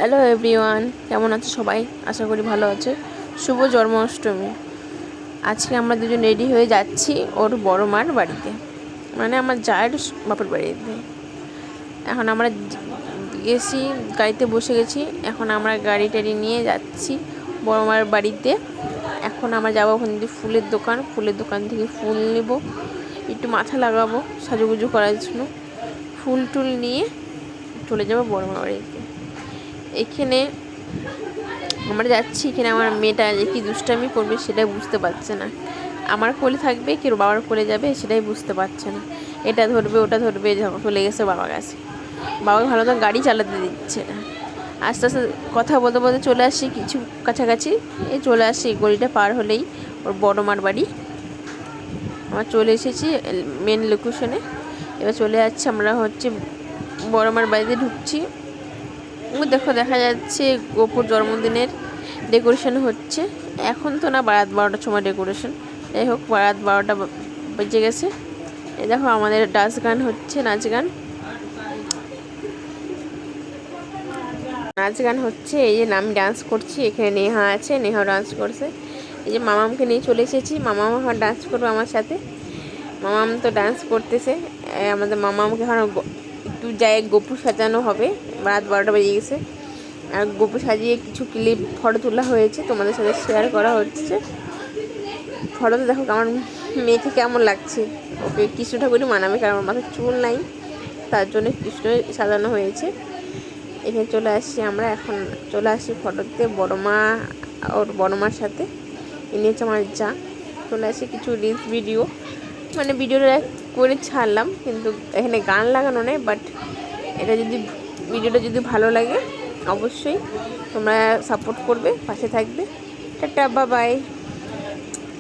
Hello everyone, কেমন আছে সবাই? আশা করি ভালো আছে। শুভ জন্মাষ্টমী। আজকে আমরা দুজন রেডি হয়ে যাচ্ছি ওর বড় মার বাড়িতে, মানে আমার জায়ের বাপের বাড়িতে। এখন আমরা গেছি, গাড়িতে বসে গেছি। এখন আমরা গাড়ি টাড়ি নিয়ে যাচ্ছি বড় মার বাড়িতে। এখন আমরা যাবো ওখান থেকে ফুলের দোকান থেকে ফুল নেব, একটু মাথা লাগাবো সাজুগুজু করার জন্য। ফুল টুল নিয়ে চলে যাবো বড় মার বাড়িতে। এখানে আমরা যাচ্ছি, এখানে আমার মেয়েটা যে কি দুষ্টামি করবে সেটাই বুঝতে পারছে না। আমার কোলে থাকবে কি বাবার কোলে যাবে সেটাই বুঝতে পারছে না। এটা ধরবে ওটা ধরবে, চলে গেছে বাবার কাছে। বাবা ভালো তো গাড়ি চালাতে দিচ্ছে না। আস্তে আস্তে কথা বলতে বলতে চলে আসি কিছু কাছাকাছি। চলে আসি, গলিটা পার হলেই ওর বড় মার বাড়ি। আমরা চলে এসেছি মেন লোকেশনে। এবার চলে যাচ্ছে, আমরা বড় মার বাড়িতে ঢুকছি। দেখা যাচ্ছে গোপুর জন্মদিনের ডেকোরেশন হচ্ছে। এখন তো না, রাত 12টার সময় ডেকোরেশন। যাই হোক, রাত 12টা বেজে গেছে। এই দেখো আমাদের ডান্স গান হচ্ছে, নাচ গান হচ্ছে। এই যে আমি ডান্স করছি, এখানে নেহা আছে, নেহা ডান্স করছে। এই যে মামামকে নিয়ে চলে এসেছি, মামাম এখন ডান্স করবে আমার সাথে। মামাম তো ডান্স করতেছে। আমাদের মামামকে এখন একটু গোপু সাজানো হবে। রাত 12টা বেজে গেছে। আর গোপু সাজিয়ে কিছু ক্লিপ ফটো তোলা হয়েছে, তোমাদের সাথে শেয়ার করা হচ্ছে। ফটোতে দেখো আমার মেয়েকে কেমন লাগছে। ওকে কৃষ্ণ ঠাকুরই মানাবে, কারণ আমার মাথায় চুল নাই, তার জন্য কৃষ্ণ সাজানো হয়েছে। এখানে চলে আসছি আমরা, এখন চলে আসি ফটোতে বড় মা ওর বড় মার সাথে। ইনি হচ্ছে আমার যা। চলে আসি কিছু রিলস ভিডিও, মানে ভিডিওটা করে ছাড়লাম, কিন্তু এখানে গান লাগানো নেই। বাট ভিডিওটা যদি ভালো লাগে অবশ্যই তোমরা সাপোর্ট করবে, পাশে থাকবে। Tata, bye bye,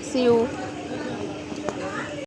see you.